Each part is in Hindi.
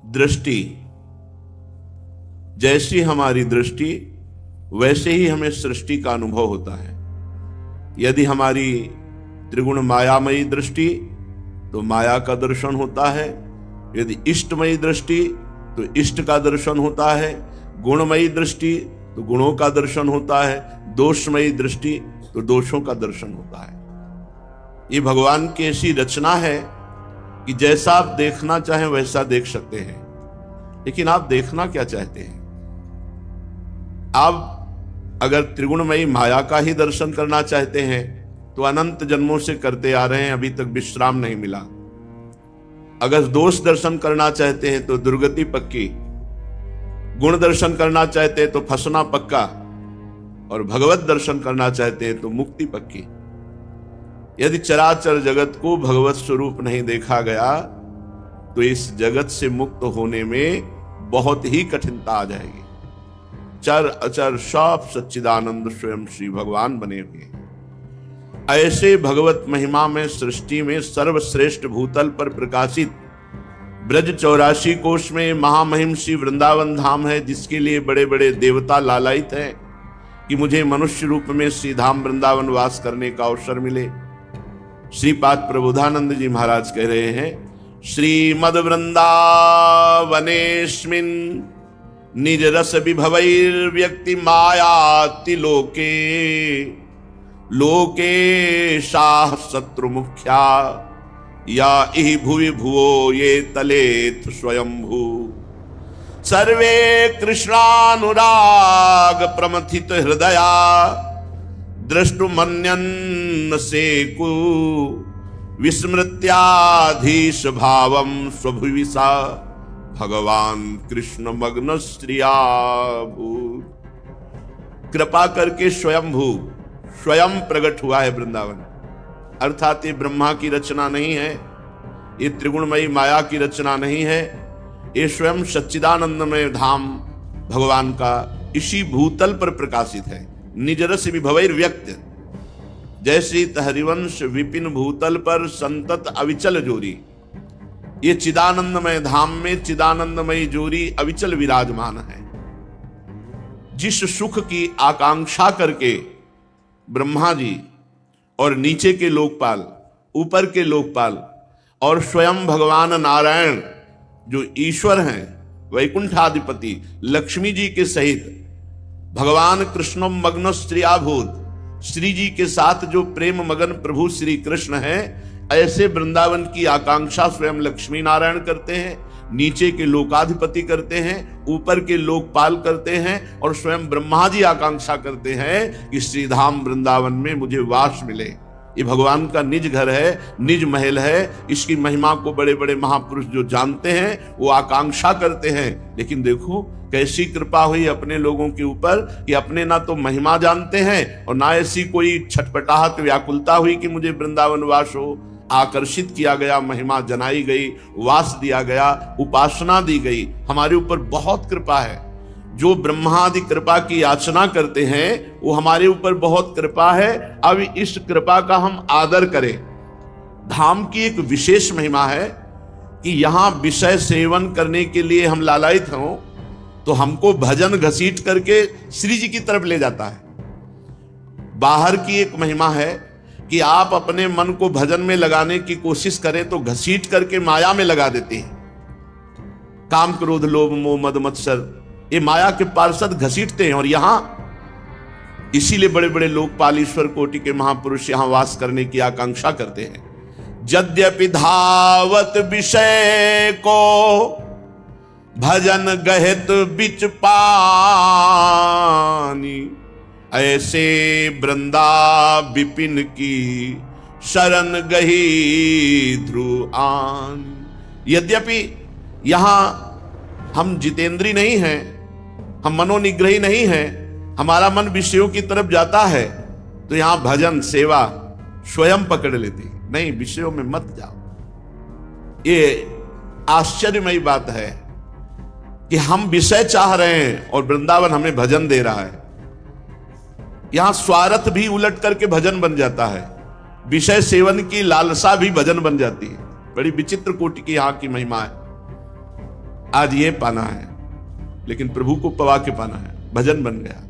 दृष्टि, जैसी हमारी दृष्टि वैसे ही हमें सृष्टि का अनुभव होता है। यदि हमारी त्रिगुण मायामयी दृष्टि तो माया का दर्शन होता है, यदि इष्टमयी दृष्टि तो इष्ट का दर्शन होता है, गुणमयी दृष्टि तो गुणों का दर्शन होता है, दोषमयी दृष्टि तो दोषों का दर्शन होता है। ये भगवान की ऐसी रचना है कि जैसा आप देखना चाहें वैसा देख सकते हैं। लेकिन आप देखना क्या चाहते हैं? आप अगर त्रिगुणमयी माया का ही दर्शन करना चाहते हैं तो अनंत जन्मों से करते आ रहे हैं, अभी तक विश्राम नहीं मिला। अगर दोष दर्शन करना चाहते हैं तो दुर्गति पक्की, गुण दर्शन करना चाहते हैं तो फंसना पक्का, और भगवत दर्शन करना चाहते हैं तो मुक्ति पक्की। यदि चराचर जगत को भगवत स्वरूप नहीं देखा गया तो इस जगत से मुक्त होने में बहुत ही कठिनता आ जाएगी। चर अचर सब सच्चिदानंद स्वयं श्री भगवान बने हुए। ऐसे भगवत महिमा में सृष्टि में सर्वश्रेष्ठ भूतल पर प्रकाशित ब्रज 84 कोश में महामहिम श्री वृंदावन धाम है, जिसके लिए बड़े बड़े देवता लालायित हैं कि मुझे मनुष्य रूप में श्री धाम वृंदावन वास करने का अवसर मिले। श्रीपाद प्रबोधानंद जी महाराज कह रहे हैं, श्रीमद वृंदावनेस्मिन निज रस विभवैर्व्यक्ति मायाति लोके लोके शाह शत्रु मुख्या या इहि भुवि भुवो ये तलेथ स्वयंभू सर्वे कृष्णानुराग प्रमथित हृदया द्रष्टुमन्यन्न सेकु विस्मृत्याधीश भावम स्वभुविसा भगवान कृष्ण मग्न श्रियाभूत। कृपा करके स्वयं प्रकट हुआ है वृंदावन। अर्थात ये ब्रह्मा की रचना नहीं है, ये त्रिगुणमयी माया की रचना नहीं है, ये स्वयं सच्चिदानंदमय धाम भगवान का इसी भूतल पर प्रकाशित है। निजरस विभवैर व्यक्त, जैसे हरिवंश विपिन भूतल पर संतत अविचल जोरी, ये चिदानंदमय धाम में चिदानंदमय जोरी अविचल विराजमान है। जिस सुख की आकांक्षा करके ब्रह्मा जी और नीचे के लोकपाल, ऊपर के लोकपाल और स्वयं भगवान नारायण जो ईश्वर हैं, वैकुंठाधिपति लक्ष्मी जी के सहित भगवान कृष्ण मग्न श्रियाभूत, श्री जी के साथ जो प्रेम मगन प्रभु श्री कृष्ण हैं, ऐसे वृंदावन की आकांक्षा स्वयं लक्ष्मी नारायण करते हैं, नीचे के लोकाधिपति करते हैं, ऊपर के लोकपाल करते हैं, और स्वयं ब्रह्मा जी आकांक्षा करते हैं कि श्रीधाम वृंदावन में मुझे वास मिले। ये भगवान का निज घर है, निज महल है। इसकी महिमा को बड़े बड़े महापुरुष जो जानते हैं वो आकांक्षा करते हैं। लेकिन देखो कैसी कृपा हुई अपने लोगों के ऊपर कि अपने ना तो महिमा जानते हैं और ना ऐसी कोई छटपटाहट व्याकुलता हुई कि मुझे वृंदावन वास हो। आकर्षित किया गया, महिमा जनाई गई, वास दिया गया, उपासना दी गई। हमारे ऊपर बहुत कृपा है। जो ब्रह्मादि कृपा की याचना करते हैं वो हमारे ऊपर बहुत कृपा है। अब इस कृपा का हम आदर करें। धाम की एक विशेष महिमा है कि यहां विषय सेवन करने के लिए हम लालायित हों तो हमको भजन घसीट करके श्री जी की तरफ ले जाता है। बाहर की एक महिमा है कि आप अपने मन को भजन में लगाने की कोशिश करें तो घसीट करके माया में लगा देते हैं। काम क्रोध लोभ मोह मद मत्सर, ये माया के पार्षद घसीटते हैं। और यहां इसीलिए बड़े बड़े लोकपाल ईश्वर कोटि के महापुरुष यहां वास करने की आकांक्षा करते हैं। यद्यपि धावत विषय को भजन गहित बिच पानी, ऐसे वृंदा विपिन की शरण गही ध्रुआन। यद्यपि यहां हम जितेंद्री नहीं हैं, हम मनोनिग्रही नहीं हैं, हमारा मन विषयों की तरफ जाता है तो यहां भजन सेवा स्वयं पकड़ लेती नहीं, विषयों में मत जाओ। ये आश्चर्यमयी बात है कि हम विषय चाह रहे हैं और वृंदावन हमें भजन दे रहा है। यहां स्वार्थ भी उलट करके भजन बन जाता है, विषय सेवन की लालसा भी भजन बन जाती है। बड़ी विचित्र कोटि की यहां की महिमा है। आज ये पाना है, लेकिन प्रभु को पवा के पाना है। भजन बन गया,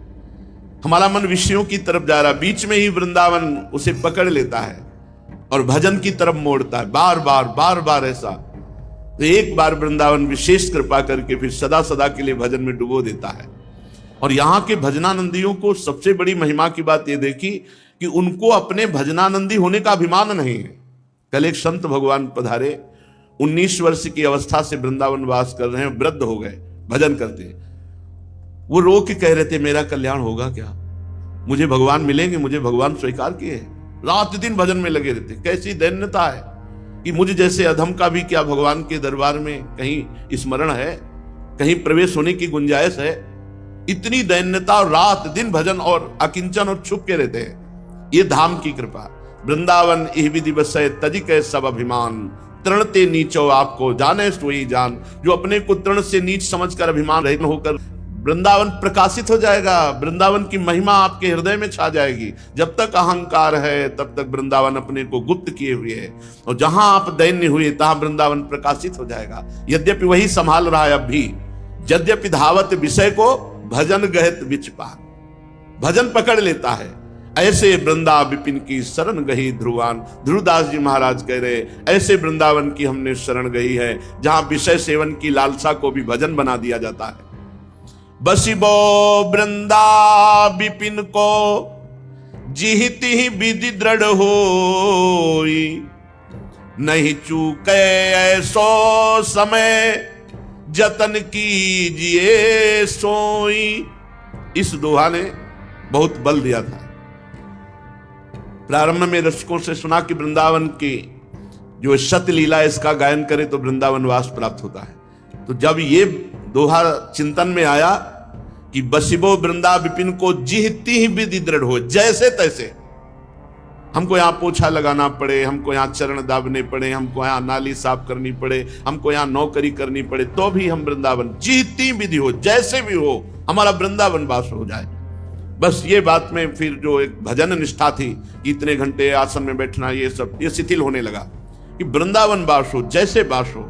हमारा मन विषयों की तरफ जा रहा, बीच में ही वृंदावन उसे पकड़ लेता है और भजन की तरफ मोड़ता है, बार बार ऐसा। तो एक बार वृंदावन विशेष कृपा करके फिर सदा सदा के लिए भजन में डुबो देता है। और यहां के भजनानंदियों को सबसे बड़ी महिमा की बात यह देखी कि उनको अपने भजनानंदी होने का अभिमान नहीं है। कल एक संत भगवान पधारे, 19 वर्ष की अवस्था से वृंदावन वास कर रहे हैं, वृद्ध हो गए, भजन करते। वो रो के कह रहे थे मेरा कल्याण होगा क्या, मुझे भगवान मिलेंगे, मुझे भगवान स्वीकार किए। रात दिन भजन में लगे रहते। कैसी दैन्यता है कि मुझ जैसे अधम का भी क्या भगवान के दरबार में कहीं स्मरण है, कहीं प्रवेश होने की गुंजाइश है। इतनी दैन्यता, और रात दिन भजन और अकिंचन और छुप के रहते हैं। ये धाम की कृपा। वृंदावन इह विधि बसै तजिक सब अभिमान, तृणते नीचो आपको जाने सोई जान। जो अपने को तृण से नीच समझकर अभिमान रहित होकर वृंदावन प्रकाशित हो जाएगा, वृंदावन की महिमा आपके हृदय में छा जाएगी। जब तक अहंकार है तब तक वृंदावन अपने को गुप्त किए हुए है, और जहां आप दैन्य हुए तहां वृंदावन प्रकाशित हो जाएगा। यद्यपि वही संभाल रहा है अब भी, यद्यपि धावत विषय को भजन गहत बिच पार, भजन पकड़ लेता है। ऐसे वृंदा विपिन की शरण गही ध्रुवान। ध्रुवदास जी महाराज कह रहे, ऐसे वृंदावन की हमने शरण गई है जहां विषय सेवन की लालसा को भी भजन बना दिया जाता है। बसिबो वृंदा विपिन को जिहिति ही विधि दृढ़ होई, नहीं चूके ऐसो समय जतन कीजिए सोई। इस दोहा ने बहुत बल दिया था। प्रारंभ में रसिकों से सुना कि वृंदावन की जो सत्य लीला इसका गायन करे तो वृंदावन वास प्राप्त होता है। तो जब ये दोहा चिंतन में आया कि बसिबो वृंदा विपिन को जिहती ही विधि दृढ़ हो, जैसे तैसे हमको यहां पोछा लगाना पड़े, हमको यहां चरण दाबने पड़े, हमको यहां नाली साफ करनी पड़े, हमको यहां नौकरी करनी पड़े, तो भी हम वृंदावन जिहती विधि हो, जैसे भी हो हमारा वृंदावन वास हो जाए। बस ये बात में फिर जो एक भजन निष्ठा थी कि इतने घंटे आसन में बैठना, ये सब ये शिथिल होने लगा कि वृंदावन वास हो, जैसे वास हो।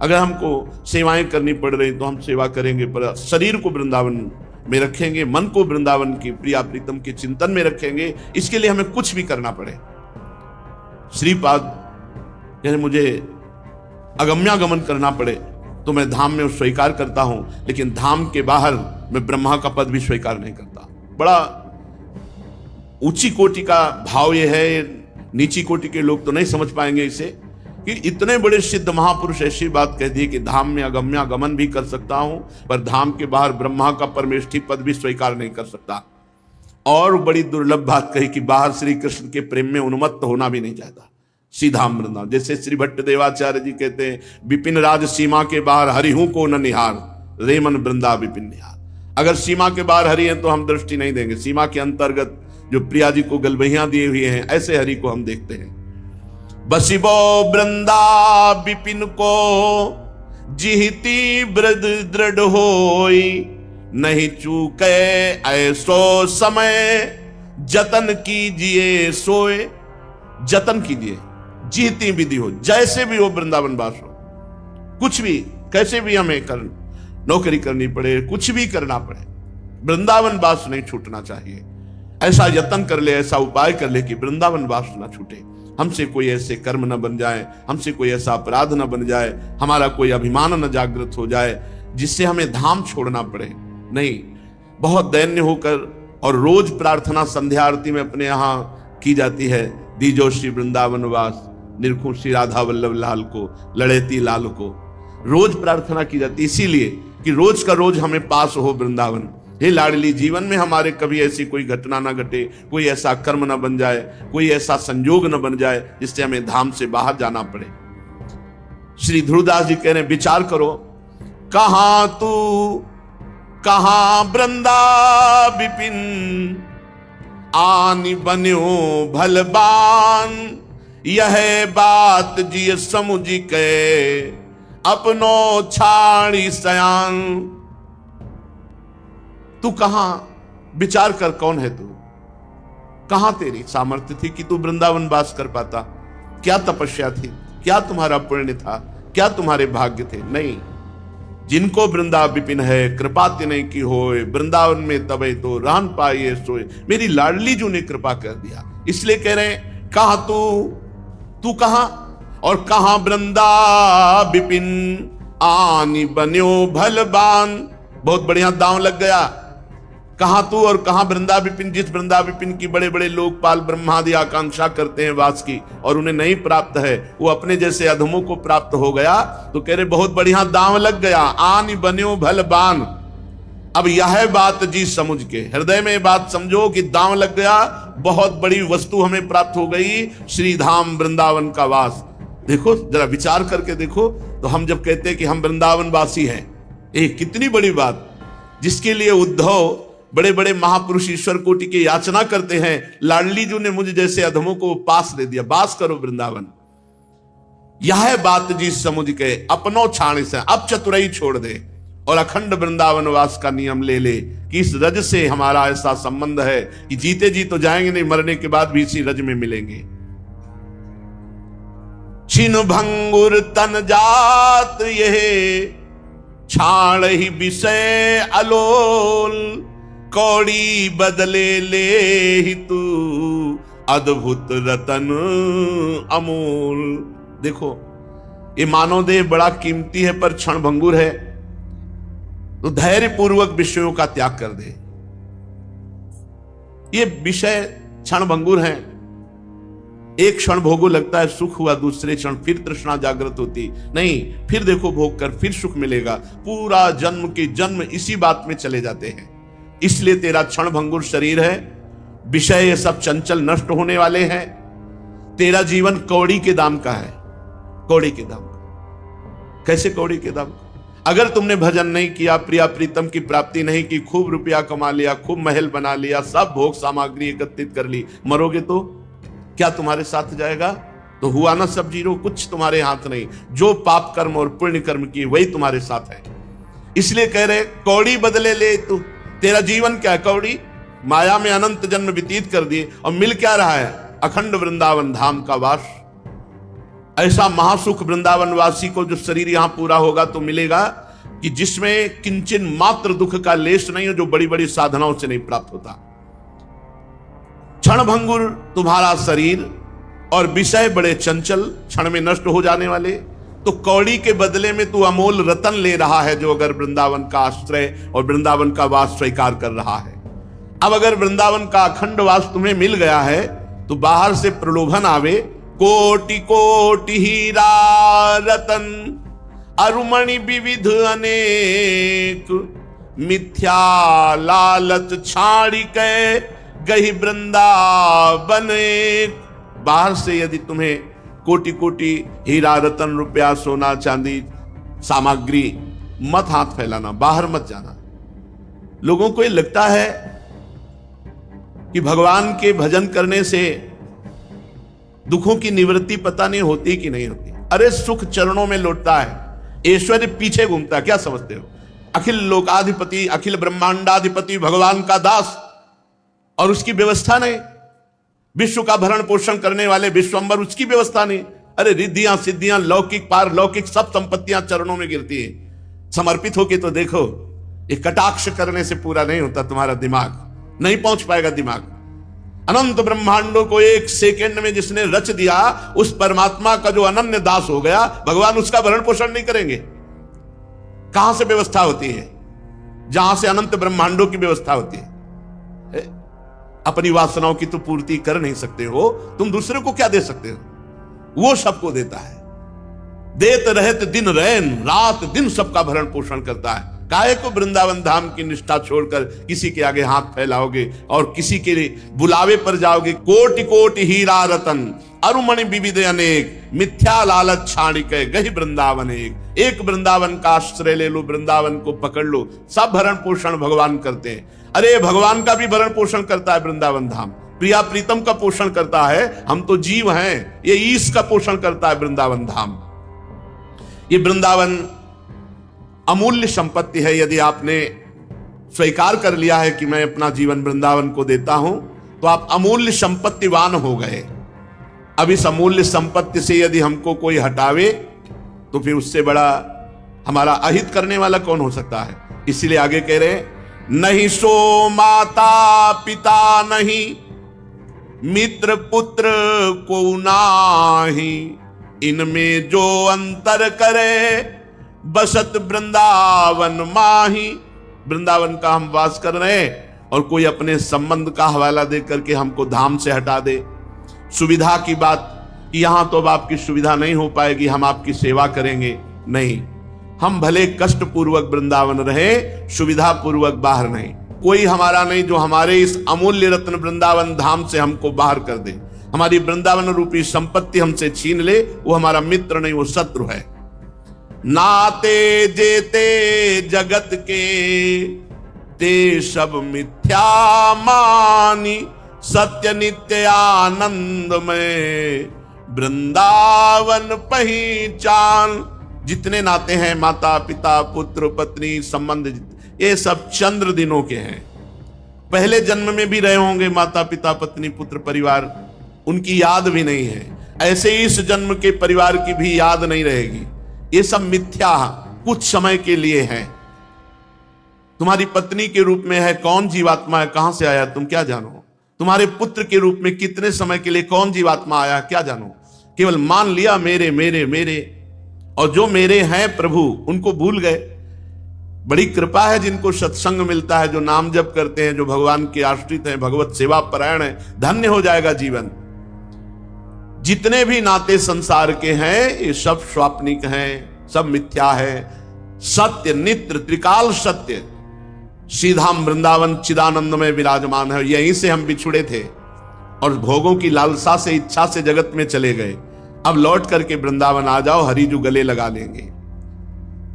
अगर हमको सेवाएं करनी पड़ रही तो हम सेवा करेंगे, पर शरीर को वृंदावन में रखेंगे, मन को वृंदावन की प्रिया प्रीतम के चिंतन में रखेंगे। इसके लिए हमें कुछ भी करना पड़े। श्रीपाद यानी मुझे अगम्यागमन करना पड़े तो मैं धाम में स्वीकार करता हूं, लेकिन धाम के बाहर मैं ब्रह्मा का पद भी स्वीकार नहीं करता। बड़ा ऊंची कोटि का भाव यह है, नीची कोटि के लोग तो नहीं समझ पाएंगे इसे, कि इतने बड़े सिद्ध महापुरुष ऐसी बात कह दी कि धाम में अगम्यागमन भी कर सकता हूं, पर धाम के बाहर ब्रह्मा का परमेष्ठी पद भी स्वीकार नहीं कर सकता। और बड़ी दुर्लभ बात कही कि बाहर श्री कृष्ण के प्रेम में उन्मत्त होना भी नहीं चाहता। सीधा वृंदावन, जैसे श्री भट्ट देवाचार्य जी कहते हैं, विपिन राज सीमा के बाहर हरिहू को न निहार, रेमन वृंदा विपिन निहार। अगर सीमा के बाहर हरि हैं तो हम दृष्टि नहीं देंगे, सीमा के अंतर्गत जो प्रिया जी को गलबहियां दिए हुए हैं ऐसे हरि को हम देखते हैं। बसिबो वृंदा विपिन को जिहिति ब्रद दृढ़ होई, नहीं चूके ऐसो समय जतन कीजिए सोए। जतन कीजिए, जिहिति विधि हो, जैसे भी हो वृंदावन वास हो, कुछ भी कैसे भी हमें कर नौकरी करनी पड़े, कुछ भी करना पड़े, वृंदावन वास नहीं छूटना चाहिए। ऐसा यत्न कर ले, ऐसा उपाय कर ले कि वृंदावन वास ना छूटे, हमसे कोई ऐसे कर्म न बन जाए, हमसे कोई ऐसा अपराध न बन जाए, हमारा कोई अभिमान न जागृत हो जाए जिससे हमें धाम छोड़ना पड़े। नहीं, बहुत दैन्य होकर, और रोज प्रार्थना संध्या आरती में अपने यहाँ की जाती है, दीजो श्री वृंदावन वास, निरखूं श्री राधा वल्लभ लाल को, लड़ेती लाल को। रोज प्रार्थना की जाती, इसीलिए कि रोज का रोज हमें पास हो वृंदावन। हे लाडली, जीवन में हमारे कभी ऐसी कोई घटना ना घटे, कोई ऐसा कर्म ना बन जाए, कोई ऐसा संयोग न बन जाए जिससे हमें धाम से बाहर जाना पड़े। श्री ध्रुवदास जी कह रहे हैं, विचार करो, कहां तू कहां वृंदा विपिन, आनि बन्यो भलबान, यह बात जी समुझ के अपनो छाड़ी सयान। तू कहां, विचार कर, कौन है तू, कहां तेरी सामर्थ्य थी कि तू वृंदावन वास कर पाता? क्या तपस्या थी, क्या तुम्हारा पुण्य था, क्या तुम्हारे भाग्य थे? नहीं, जिनको वृंदा विपिन है, कृपा तिन्ह की होए, वृंदावन में तबे तो रहन पाए सोए। मेरी लाडली जू ने कृपा कर दिया, इसलिए कह रहे हैं कहा तू कहां और कहां वृंदा विपिन आनी बन्यो भलबान। बहुत बढ़िया दांव लग गया। कहां तू और कहां वृंदा विपिन, जिस वृंदा विपिन की बड़े बड़े लोकपाल ब्रह्मादि आकांक्षा करते हैं वास की और उन्हें नहीं प्राप्त है, वो अपने जैसे अधमों को प्राप्त हो गया। तो कह रहे बहुत बढ़िया दांव लग गया, आनी बन्यो भलबान। अब यह बात जी समझ के हृदय में बात समझो कि दांव लग गया, बहुत बड़ी वस्तु हमें प्राप्त हो गई, श्री धाम वृंदावन का वास। देखो जरा विचार करके देखो, तो हम जब कहते हैं कि हम वृंदावन वासी हैं, ये कितनी बड़ी बात, जिसके लिए उद्धव बड़े बड़े महापुरुष ईश्वर कोटि की याचना करते हैं। लाडली जी ने मुझे जैसे अधमों को पास दे दिया, बास करो वृंदावन। यह बात जी समझ के अपनों छाणे से अब चतुराई छोड़ दे और अखंड वृंदावन वास का नियम ले ले कि इस रज से हमारा ऐसा संबंध है कि जीते जी तो जाएंगे नहीं, मरने के बाद भी इसी रज में मिलेंगे। छिन भंगुर तन जात यह छाण ही विषय अलोल, कौड़ी बदले ले ही तू अद्भुत रतन अमूल। देखो ये मानव देह बड़ा कीमती है पर क्षण भंगुर है, तो धैर्य पूर्वक विषयों का त्याग कर दे। ये विषय क्षण भंगुर है, एक क्षण भोगो लगता है सुख हुआ, दूसरे क्षण फिर तृष्णा जागृत होती नहीं, फिर देखो भोग कर फिर सुख मिलेगा। पूरा जन्म के जन्म इसी बात में चले जाते हैं। इसलिए तेरा क्षण भंगुर शरीर है, विषय ये सब चंचल नष्ट होने वाले हैं। तेरा जीवन कौड़ी के दाम का है, कौड़ी के दाम का। कैसे कौड़ी के दाम का? अगर तुमने भजन नहीं किया, प्रिया प्रीतम की प्राप्ति नहीं की, खूब रुपया कमा लिया, खूब महल बना लिया, सब भोग सामग्री एकत्रित कर ली, मरोगे तो क्या तुम्हारे साथ जाएगा? तो हुआ ना सब जीरो, कुछ तुम्हारे हाथ नहीं। जो पाप कर्म और पुण्य कर्म की वही तुम्हारे साथ है। इसलिए कह रहे कौड़ी बदले ले तू। तेरा जीवन क्या है? कौड़ी। माया में अनंत जन्म व्यतीत कर दिए और मिल क्या रहा है? अखंड वृंदावन धाम का वास। ऐसा महासुख वृंदावन वासी को जो शरीर यहां पूरा होगा तो मिलेगा कि जिसमें किंचन मात्र दुख का लेश नहीं हो, जो बड़ी बड़ी साधनाओं से नहीं प्राप्त होता। क्षण भंगुर तुम्हारा शरीर और विषय बड़े चंचल, क्षण में नष्ट हो जाने वाले। तो कौड़ी के बदले में तू अमोल रतन ले रहा है, जो अगर वृंदावन का आश्रय और वृंदावन का वास स्वीकार कर रहा है। अब अगर वृंदावन का अखंड वास तुम्हें मिल गया है तो बाहर से प्रलोभन आवे, कोटि कोटि हीरा रतन अरुमणि विविध अनेक, मिथ्या लालच छाड़ी के गही वृंदावन। बाहर से यदि तुम्हें कोटि कोटि हीरा रतन रुपया सोना चांदी सामग्री, मत हाथ फैलाना, बाहर मत जाना। लोगों को ये लगता है कि भगवान के भजन करने से दुखों की निवृत्ति पता नहीं होती कि नहीं होती। अरे सुख चरणों में लौटता है, ऐश्वर्य पीछे घूमता है। क्या समझते हो? अखिल लोकाधिपति, अखिल ब्रह्मांडाधिपति भगवान का दास और उसकी व्यवस्था नहीं। विश्व का भरण पोषण करने वाले विश्वंबर, उसकी व्यवस्था नहीं। अरे रिद्धियां सिद्धियां लौकिक पारलौकिक सब संपत्तियां चरणों में गिरती है। समर्पित होके तो देखो, ये कटाक्ष करने से पूरा नहीं होता। तुम्हारा दिमाग नहीं पहुंच पाएगा। दिमाग अनंत ब्रह्मांडों को एक सेकंड में जिसने रच दिया, उस परमात्मा का जो अनन्य दास हो गया, भगवान उसका भरण पोषण नहीं करेंगे। कहां से व्यवस्था होती है? जहां से अनंत ब्रह्मांडों की व्यवस्था होती है। अपनी वासनाओं की तो पूर्ति कर नहीं सकते हो, तुम दूसरे को क्या दे सकते हो? वो सबको देता है। देत रहत दिन रैन, रात दिन सबका भरण पोषण करता है। काहे को वृंदावन धाम की निष्ठा छोड़कर किसी के आगे हाथ फैलाओगे और किसी के बुलावे पर जाओगे? कोटि कोटि हीरा रतन अरुमणि विविध अनेक, मिथ्या लालच छाड़ी के गही वृंदावन एक वृंदावन का आश्रय ले लो, वृंदावन को पकड़ लो, सब भरण पोषण भगवान करते हैं। अरे भगवान का भी भरण पोषण करता है वृंदावन धाम, प्रिया प्रीतम का पोषण करता है। हम तो जीव हैं, ये ईश का पोषण करता है वृंदावन धाम। ये वृंदावन अमूल्य संपत्ति है। यदि आपने स्वीकार कर लिया है कि मैं अपना जीवन वृंदावन को देता हूं, तो आप अमूल्य संपत्तिवान हो गए। अब इस अमूल्य संपत्ति से यदि हमको कोई हटावे तो फिर उससे बड़ा हमारा अहित करने वाला कौन हो सकता है? इसीलिए आगे कह रहे, नहीं सो माता पिता नहीं, मित्र पुत्र को नाही, इनमें जो अंतर करे, बसत वृंदावन माही। वृंदावन का हम वास कर रहे हैं और कोई अपने संबंध का हवाला दे करके हमको धाम से हटा दे। सुविधा की बात, यहां तो अब आपकी सुविधा नहीं हो पाएगी, हम आपकी सेवा करेंगे, नहीं, हम भले कष्ट पूर्वक वृंदावन रहे, सुविधा पूर्वक बाहर नहीं। कोई हमारा नहीं जो हमारे इस अमूल्य रत्न वृंदावन धाम से हमको बाहर कर दे, हमारी वृंदावन रूपी संपत्ति हमसे छीन ले, वो हमारा मित्र नहीं, वो शत्रु है। नाते जेते जगत के, ते सब मिथ्या मानी, सत्य नित्य आनंद में वृंदावन पहचान। जितने नाते हैं, माता पिता पुत्र पत्नी संबंध, ये सब चंद्र दिनों के हैं। पहले जन्म में भी रहे होंगे माता पिता पत्नी पुत्र परिवार, उनकी याद भी नहीं है। ऐसे ही इस जन्म के परिवार की भी याद नहीं रहेगी। ये सब मिथ्या कुछ समय के लिए है। तुम्हारी पत्नी के रूप में है, कौन जीवात्मा है, कहां से आया तुम क्या जानो? तुम्हारे पुत्र के रूप में कितने समय के लिए कौन जीवात्मा आया क्या जानो? केवल मान लिया मेरे मेरे मेरे, और जो मेरे हैं प्रभु उनको भूल गए। बड़ी कृपा है जिनको सत्संग मिलता है, जो नाम जप करते हैं, जो भगवान के आश्रित हैं, भगवत सेवा परायण है, धन्य हो जाएगा जीवन। जितने भी नाते संसार के हैं ये सब स्वाप्निक हैं, सब मिथ्या है। सत्य नित्य त्रिकाल सत्य सीधाम वृंदावन चिदानंद में विराजमान है। यहीं से हम बिछुड़े थे और भोगों की लालसा से इच्छा से जगत में चले गए। अब लौट करके वृंदावन आ जाओ, हरिजू गले लगा लेंगे।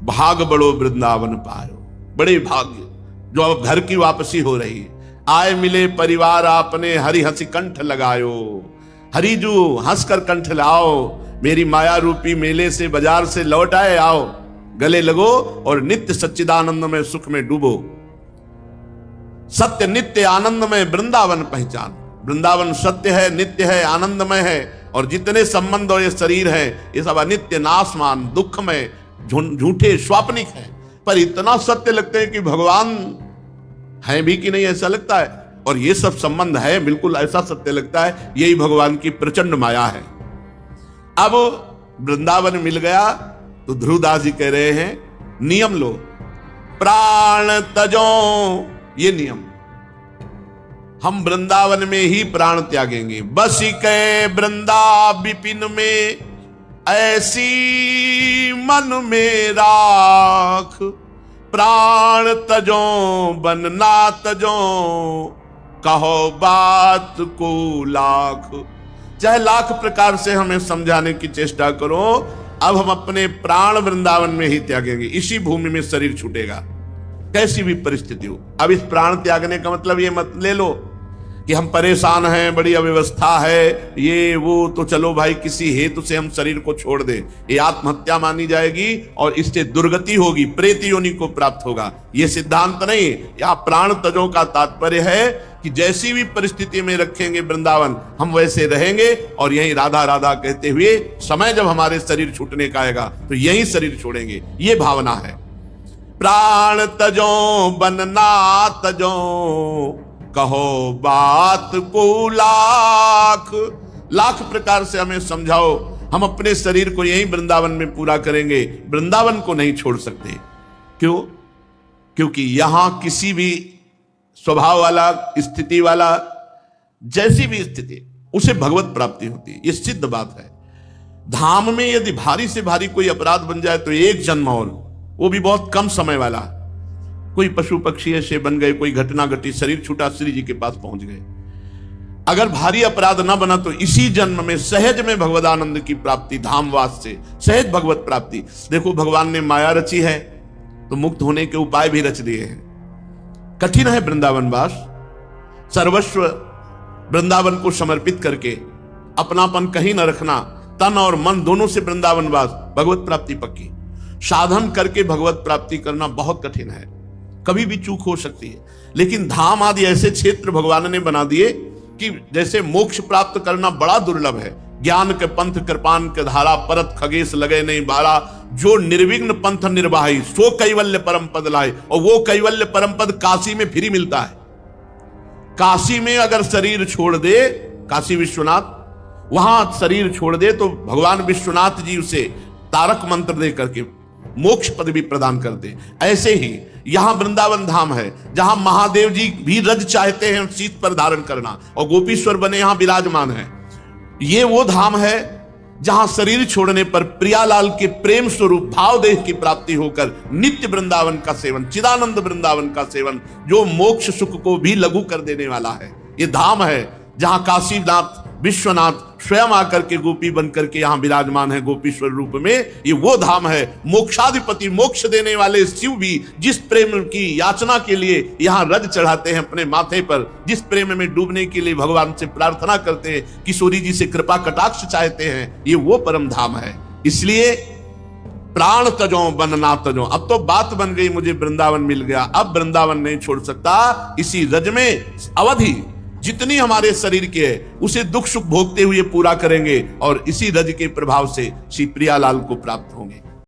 भाग बड़ो वृंदावन पायो, बड़े भाग्य जो अब घर की वापसी हो रही है। आए मिले परिवार आपने, हरि हंसी कंठ लगायो। हरिजू हंसकर कंठ लाओ, मेरी माया रूपी मेले से बाजार से लौट आए, आओ गले लगो और नित्य सच्चिदानंद में सुख में डूबो। सत्य नित्य आनंद में वृंदावन पहचान। वृंदावन सत्य है, नित्य है, आनंदमय है, और जितने संबंध और ये शरीर है ये सब अनित्य नाशमान दुखमय झूठे स्वाप्निक हैं। पर इतना सत्य लगते हैं कि भगवान है भी कि नहीं ऐसा लगता है, और ये सब संबंध है बिल्कुल ऐसा सत्य लगता है। यही भगवान की प्रचंड माया है। अब वृंदावन मिल गया तो ध्रुवदास जी कह रहे हैं नियम लो, प्राण तजो, ये नियम, हम वृंदावन में ही प्राण त्यागेंगे। बस के वृंदा विपिन में, ऐसी मन में राख, प्राण तजो बन ना तजो, कहो बात को लाख। चाहे लाख प्रकार से हमें समझाने की चेष्टा करो, अब हम अपने प्राण वृंदावन में ही त्यागेंगे। इसी भूमि में शरीर छूटेगा, कैसी भी परिस्थिति हो। अब इस प्राण त्यागने का मतलब ये मत ले लो कि हम परेशान हैं, बड़ी अव्यवस्था है, ये वो, तो चलो भाई किसी हेतु से हम शरीर को छोड़ दें, ये आत्महत्या मानी जाएगी और इससे दुर्गति होगी, प्रेत योनि को प्राप्त होगा। ये सिद्धांत नहीं। या प्राण तजों का तात्पर्य है कि जैसी भी परिस्थिति में रखेंगे वृंदावन, हम वैसे रहेंगे और यही राधा राधा कहते हुए समय जब हमारे शरीर छूटने का आएगा तो यही शरीर छोड़ेंगे। ये भावना है। प्राण तजो बनना तजो, कहो बात को लाख। लाख प्रकार से हमें समझाओ, हम अपने शरीर को यही वृंदावन में पूरा करेंगे, वृंदावन को नहीं छोड़ सकते। क्यों? क्योंकि यहां किसी भी स्वभाव वाला, स्थिति वाला, जैसी भी स्थिति, उसे भगवत प्राप्ति होती है। ये सिद्ध बात है। धाम में यदि भारी से भारी कोई अपराध बन जाए तो एक जन्म, और वो भी बहुत कम समय वाला, कोई पशु पक्षी ऐसे बन गए, कोई घटना घटी, शरीर छूटा, श्री जी के पास पहुंच गए। अगर भारी अपराध ना बना तो इसी जन्म में सहज में भगवदानंद की प्राप्ति, धामवास से सहज भगवत प्राप्ति। देखो भगवान ने माया रची है तो मुक्त होने के उपाय भी रच दिए हैं। कठिन है वृंदावन वास, सर्वस्व वृंदावन को समर्पित करके अपनापन कहीं न रखना, तन और मन दोनों से वृंदावन वास, भगवत प्राप्ति पक्की। साधन करके भगवत प्राप्ति करना बहुत कठिन है, कभी भी चूक हो सकती है। लेकिन धाम आदि ऐसे क्षेत्र भगवान ने बना दिए कि जैसे मोक्ष प्राप्त करना बड़ा दुर्लभ है। ज्ञान के पंथ कृपान के धारा, परत खगेश लगे नहीं बारा, जो निर्विघ्न पंथ निर्वाही सो कैवल्य परम पद लाए। और वो कैवल्य परम पद काशी में फ्री मिलता है। काशी में अगर शरीर छोड़ दे, काशी विश्वनाथ, वहां शरीर छोड़ दे तो भगवान विश्वनाथ जी उसे तारक मंत्र दे करके मोक्ष पद भी प्रदान कर दे। ऐसे ही यहां वृंदावन धाम है जहां महादेव जी भी रज चाहते हैं शीत पर धारण करना, और गोपीश्वर बने यहां विराजमान है। ये वो धाम है जहां शरीर छोड़ने पर प्रियालाल के प्रेम स्वरूप भाव देह की प्राप्ति होकर नित्य वृंदावन का सेवन, चिदानंद वृंदावन का सेवन, जो मोक्ष सुख को भी लघु कर देने वाला है। ये धाम है जहां काशीनाथ विश्वनाथ स्वयं आकर के गोपी बनकर के यहां विराजमान है गोपीश्वर रूप में। ये वो धाम है मोक्षाधिपति, मोक्ष देने वाले शिव भी जिस प्रेम की याचना के लिए यहां रज चढ़ाते हैं अपने माथे पर, जिस प्रेम में डूबने के लिए भगवान से प्रार्थना करते हैं, किशोरी जी से कृपा कटाक्ष चाहते हैं, ये वो परम धाम है। इसलिए प्राण तजो बन ना तजो, अब तो बात बन गई, मुझे वृंदावन मिल गया, अब वृंदावन नहीं छोड़ सकता। इसी रज में अवधि जितनी हमारे शरीर की है उसे दुख सुख भोगते हुए पूरा करेंगे और इसी रज के प्रभाव से श्री प्रियालाल को प्राप्त होंगे।